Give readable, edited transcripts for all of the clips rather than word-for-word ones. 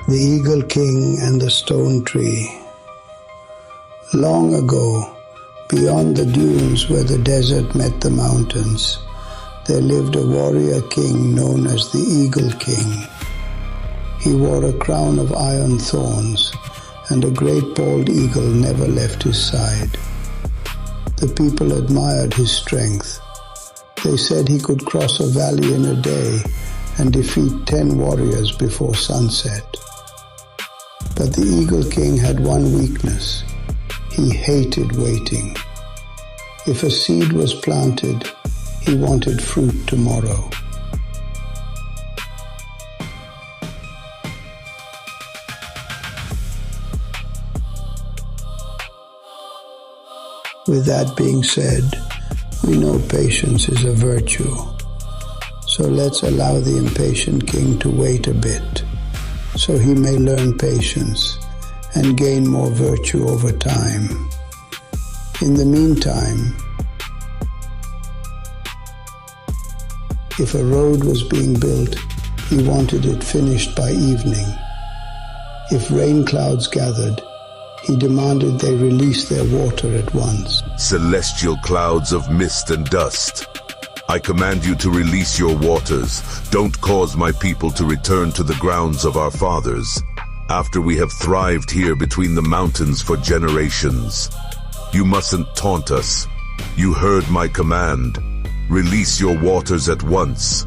The Eagle King and the Stone Tree. Long ago, beyond the dunes where the desert met the mountains, there lived a warrior king known as the Eagle King. He wore a crown of iron thorns, and a great bald eagle never left his side. The people admired his strength. They said he could cross a valley in a day and defeat 10 warriors before sunset. But the Eagle King had one weakness. He hated waiting. If a seed was planted, he wanted fruit tomorrow. With that being said, we know patience is a virtue. So let's allow the impatient king to wait a bit, so he may learn patience and gain more virtue over time. In the meantime, if a road was being built, he wanted it finished by evening. If rain clouds gathered, he demanded they release their water at once. Celestial clouds of mist and dust, I command you to release your waters. Don't cause my people to return to the grounds of our fathers, after we have thrived here between the mountains for generations. You mustn't taunt us. You heard my command. Release your waters at once.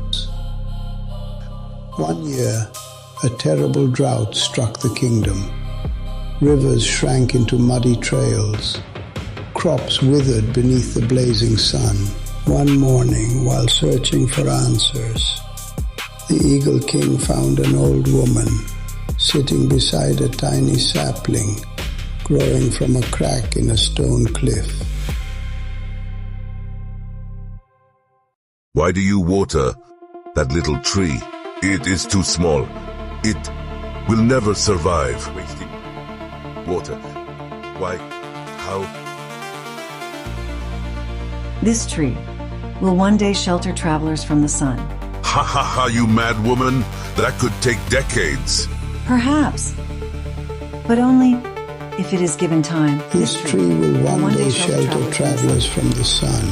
One year, a terrible drought struck the kingdom. Rivers shrank into muddy trails. Crops withered beneath the blazing sun. One morning, while searching for answers, the Eagle King found an old woman sitting beside a tiny sapling growing from a crack in a stone cliff. Why do you water that little tree? It is too small. It will never survive. Wasting water. Why? How? This tree will one day shelter travelers from the sun. Ha ha ha, you mad woman! That could take decades. Perhaps, but only if it is given time. This tree will one day shelter travelers from the sun.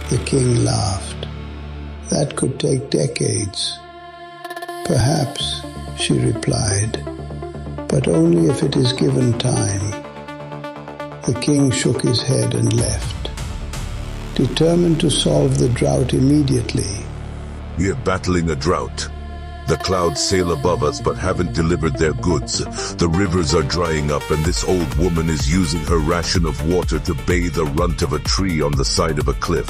The king laughed. That could take decades. Perhaps, she replied, but only if it is given time. The king shook his head and left, determined to solve the drought immediately. We are battling a drought. The clouds sail above us but haven't delivered their goods. The rivers are drying up and this old woman is using her ration of water to bathe the runt of a tree on the side of a cliff.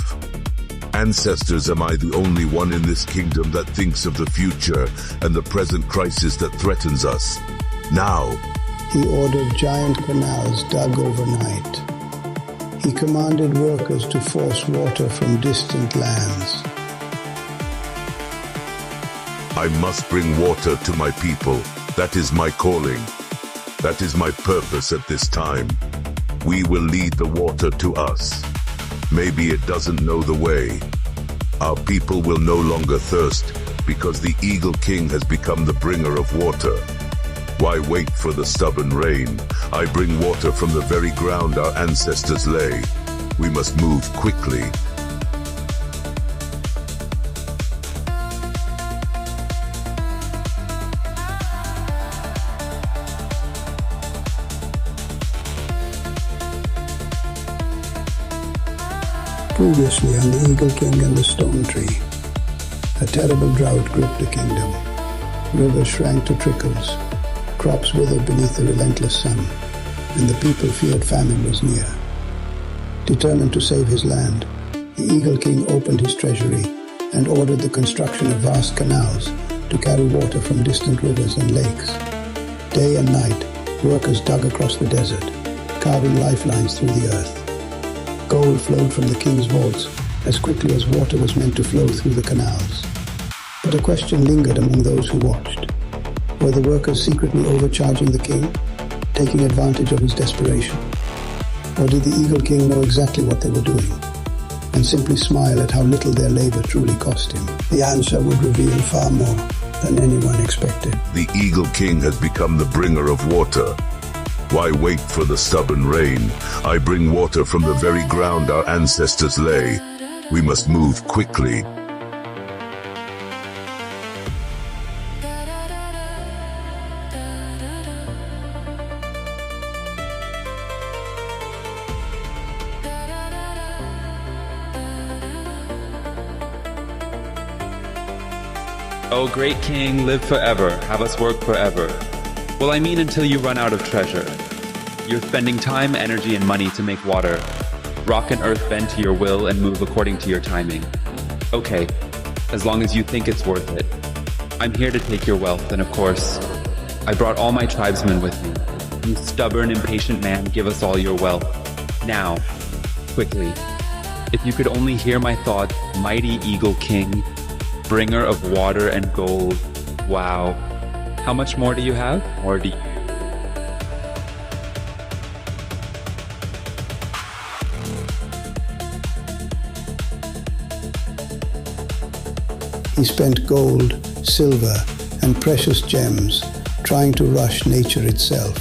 Ancestors, am I the only one in this kingdom that thinks of the future and the present crisis that threatens us? Now. He ordered giant canals dug overnight. He commanded workers to force water from distant lands. I must bring water to my people. That is my calling. That is my purpose at this time. We will lead the water to us. Maybe it doesn't know the way. Our people will no longer thirst because the Eagle King has become the bringer of water. Why wait for the stubborn rain? I bring water from the very ground our ancestors lay. We must move quickly. Previously on the Eagle King and the Stone Tree, a terrible drought gripped the kingdom. Rivers shrank to trickles, crops withered beneath the relentless sun, and the people feared famine was near. Determined to save his land, the Eagle King opened his treasury and ordered the construction of vast canals to carry water from distant rivers and lakes. Day and night, workers dug across the desert, carving lifelines through the earth. Gold flowed from the king's vaults as quickly as water was meant to flow through the canals. But a question lingered among those who watched. Were the workers secretly overcharging the king, taking advantage of his desperation? Or did the Eagle King know exactly what they were doing, and simply smile at how little their labor truly cost him? The answer would reveal far more than anyone expected. The Eagle King has become the bringer of water. Why wait for the stubborn rain? I bring water from the very ground our ancestors lay. We must move quickly. O great king, live forever, have us work forever. Well, I mean until you run out of treasure. You're spending time, energy, and money to make water. Rock and earth bend to your will and move according to your timing. Okay, as long as you think it's worth it. I'm here to take your wealth, and of course, I brought all my tribesmen with me. You stubborn, impatient man, give us all your wealth. Now, quickly. If you could only hear my thoughts, mighty Eagle King, bringer of water and gold. Wow. How much more do you have? Or do you? He spent gold, silver, and precious gems trying to rush nature itself.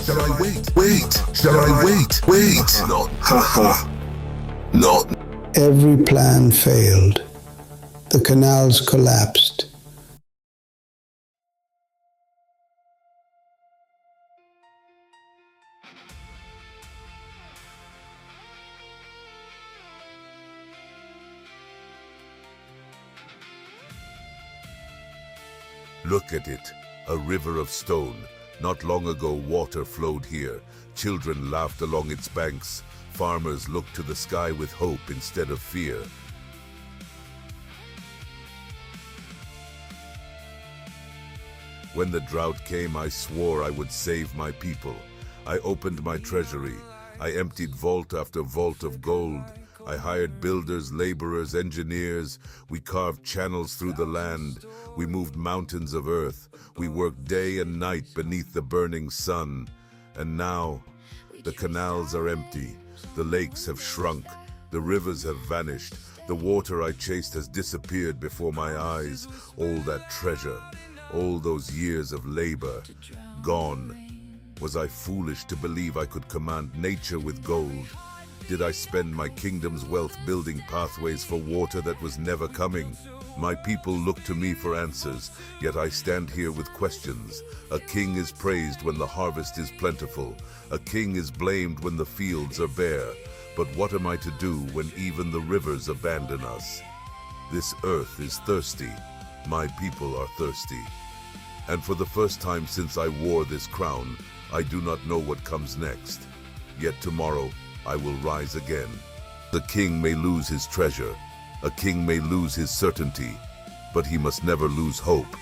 Shall I wait? Wait! Shall I wait? Wait! Not. Not. Every plan failed. The canals collapsed. Look at it, a river of stone. Not long ago, water flowed here. Children laughed along its banks. Farmers looked to the sky with hope instead of fear. When the drought came, I swore I would save my people. I opened my treasury. I emptied vault after vault of gold. I hired builders, laborers, engineers. We carved channels through the land. We moved mountains of earth. We worked day and night beneath the burning sun. And now, the canals are empty. The lakes have shrunk. The rivers have vanished. The water I chased has disappeared before my eyes. All that treasure, all those years of labor, gone. Was I foolish to believe I could command nature with gold? Did I spend my kingdom's wealth building pathways for water that was never coming? My people look to me for answers, yet I stand here with questions. A king is praised when the harvest is plentiful. A king is blamed when the fields are bare. But what am I to do when even the rivers abandon us? This earth is thirsty. My people are thirsty. And for the first time since I wore this crown, I do not know what comes next. Yet tomorrow, I will rise again. The king may lose his treasure. A king may lose his certainty, but he must never lose hope.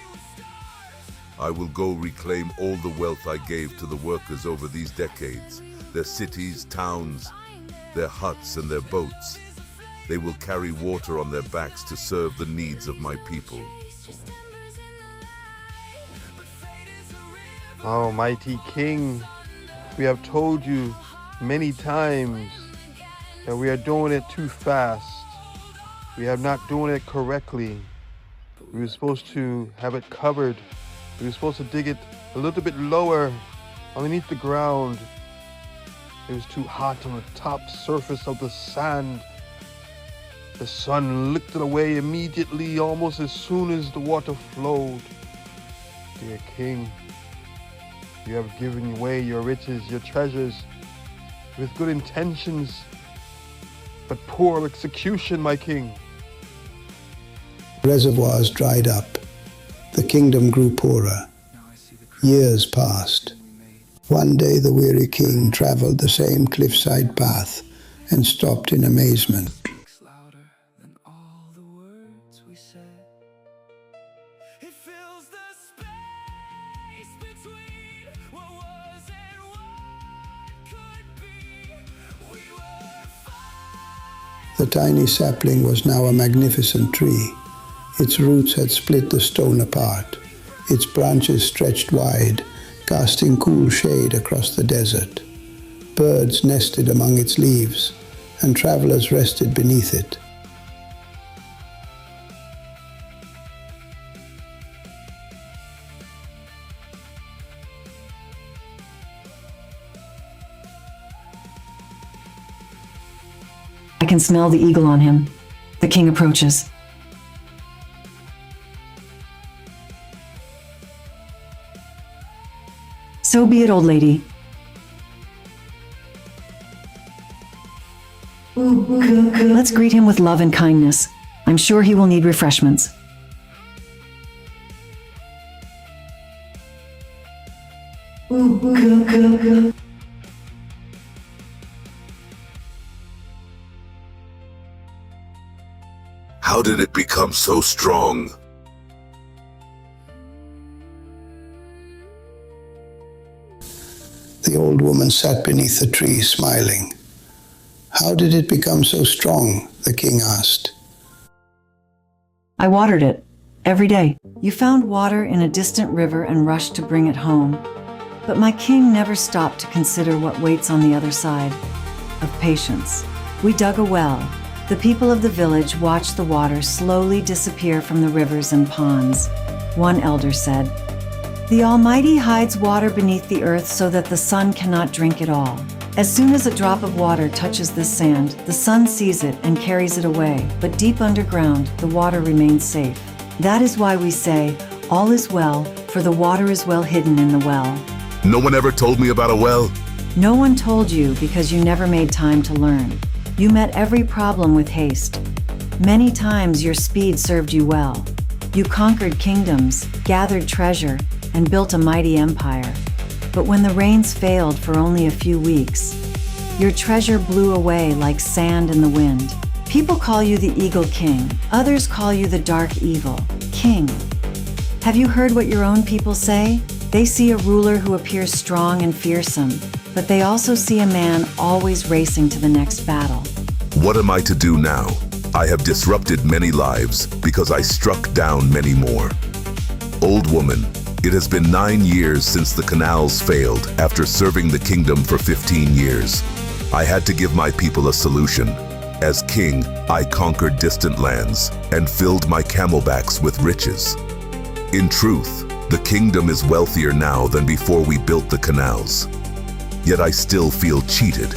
I will go reclaim all the wealth I gave to the workers over these decades, their cities, towns, their huts and their boats. They will carry water on their backs to serve the needs of my people. Oh, mighty king, we have told you many times that we are doing it too fast. We are not doing it correctly. We were supposed to have it covered. We were supposed to dig it a little bit lower underneath the ground. It was too hot on the top surface of the sand. The sun licked it away immediately, almost as soon as the water flowed. Dear king, you have given away your riches, your treasures, with good intentions, but poor execution, my king. Reservoirs dried up. The kingdom grew poorer. Years passed. One day the weary king traveled the same cliffside path and stopped in amazement. The tiny sapling was now a magnificent tree. Its roots had split the stone apart. Its branches stretched wide, casting cool shade across the desert. Birds nested among its leaves, and travelers rested beneath it. I can smell the eagle on him. The king approaches. So be it, old lady. Let's greet him with love and kindness. I'm sure he will need refreshments. How did it become so strong? The old woman sat beneath the tree, smiling. How did it become so strong? The king asked. I watered it every day. You found water in a distant river and rushed to bring it home. But my king never stopped to consider what waits on the other side of patience. We dug a well. The people of the village watched the water slowly disappear from the rivers and ponds. One elder said, "The Almighty hides water beneath the earth so that the sun cannot drink it all. As soon as a drop of water touches this sand, the sun sees it and carries it away, but deep underground, the water remains safe. That is why we say, all is well, for the water is well hidden in the well." No one ever told me about a well. No one told you because you never made time to learn. You met every problem with haste. Many times your speed served you well. You conquered kingdoms, gathered treasure, and built a mighty empire. But when the rains failed for only a few weeks, your treasure blew away like sand in the wind. People call you the Eagle King. Others call you the Dark Evil King. Have you heard what your own people say? They see a ruler who appears strong and fearsome, but they also see a man always racing to the next battle. What am I to do now? I have disrupted many lives because I struck down many more. Old woman, it has been 9 years since the canals failed after serving the kingdom for 15 years. I had to give my people a solution. As king, I conquered distant lands and filled my camelbacks with riches. In truth, the kingdom is wealthier now than before we built the canals. Yet I still feel cheated.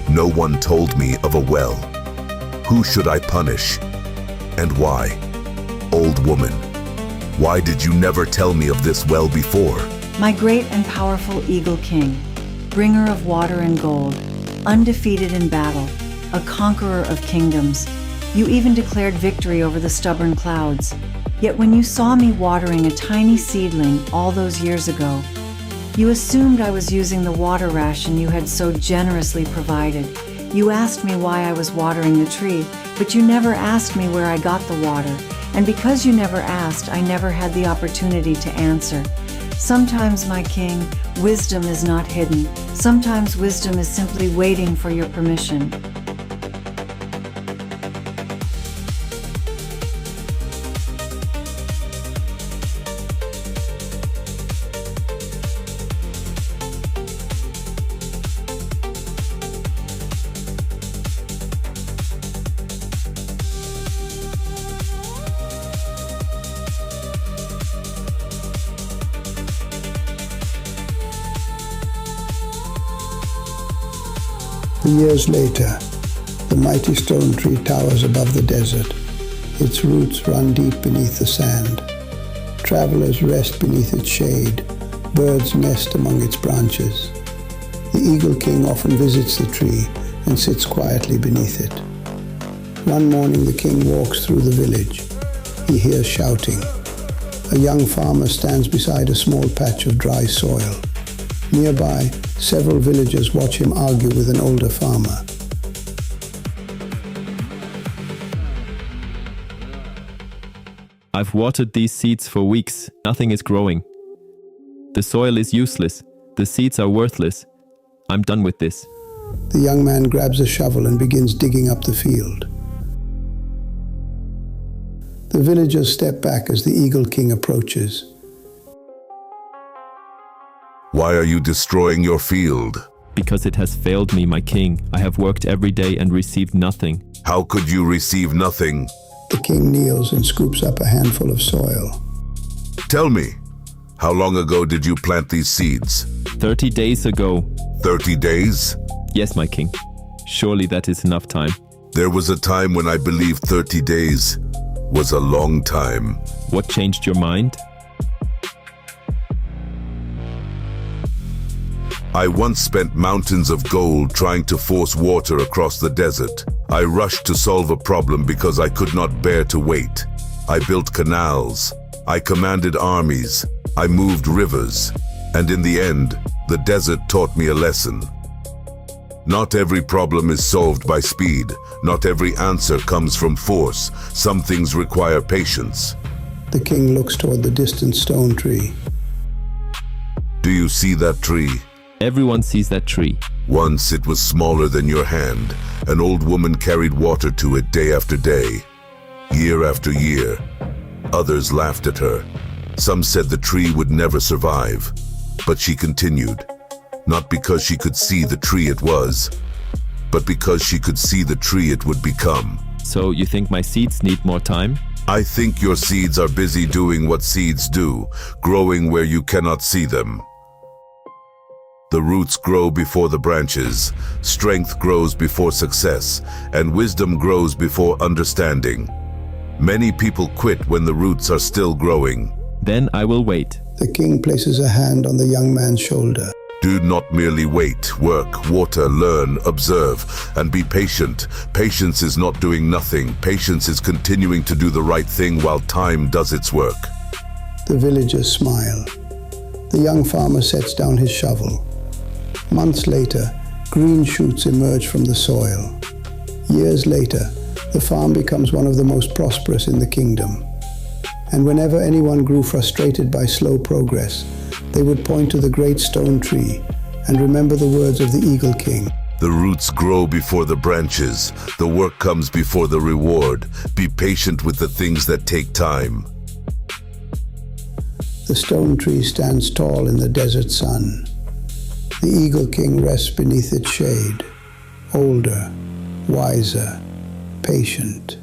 No one told me of a well. Who should I punish? And why? Old woman, why did you never tell me of this well before? My great and powerful Eagle King, bringer of water and gold, undefeated in battle, a conqueror of kingdoms. You even declared victory over the stubborn clouds. Yet when you saw me watering a tiny seedling all those years ago, you assumed I was using the water ration you had so generously provided. You asked me why I was watering the tree, but you never asked me where I got the water. And because you never asked, I never had the opportunity to answer. Sometimes, my king, wisdom is not hidden. Sometimes wisdom is simply waiting for your permission. Years later, the mighty stone tree towers above the desert. Its roots run deep beneath the sand. Travelers rest beneath its shade. Birds nest among its branches. The Eagle King often visits the tree and sits quietly beneath it. One morning, the king walks through the village. He hears shouting. A young farmer stands beside a small patch of dry soil. Nearby, several villagers watch him argue with an older farmer. I've watered these seeds for weeks. Nothing is growing. The soil is useless. The seeds are worthless. I'm done with this. The young man grabs a shovel and begins digging up the field. The villagers step back as the Eagle King approaches. Why are you destroying your field? Because it has failed me, my king. I have worked every day and received nothing. How could you receive nothing? The king kneels and scoops up a handful of soil. Tell me, how long ago did you plant these seeds? 30 days ago. 30 days? Yes, my king. Surely that is enough time. There was a time when I believed 30 days was a long time. What changed your mind? I once spent mountains of gold trying to force water across the desert. I rushed to solve a problem because I could not bear to wait. I built canals. I commanded armies. I moved rivers. And in the end, the desert taught me a lesson. Not every problem is solved by speed. Not every answer comes from force. Some things require patience. The king looks toward the distant stone tree. Do you see that tree? Everyone sees that tree. Once it was smaller than your hand. An old woman carried water to it day after day, year after year. Others laughed at her. Some said the tree would never survive. But she continued. Not because she could see the tree it was, but because she could see the tree it would become. So you think my seeds need more time? I think your seeds are busy doing what seeds do, growing where you cannot see them. The roots grow before the branches, strength grows before success, and wisdom grows before understanding. Many people quit when the roots are still growing. Then I will wait. The king places a hand on the young man's shoulder. Do not merely wait, work, water, learn, observe, and be patient. Patience is not doing nothing. Patience is continuing to do the right thing while time does its work. The villagers smile. The young farmer sets down his shovel. Months later, green shoots emerge from the soil. Years later, the farm becomes one of the most prosperous in the kingdom. And whenever anyone grew frustrated by slow progress, they would point to the great stone tree and remember the words of the Eagle King. The roots grow before the branches. The work comes before the reward. Be patient with the things that take time. The stone tree stands tall in the desert sun. The Eagle King rests beneath its shade, older, wiser, patient.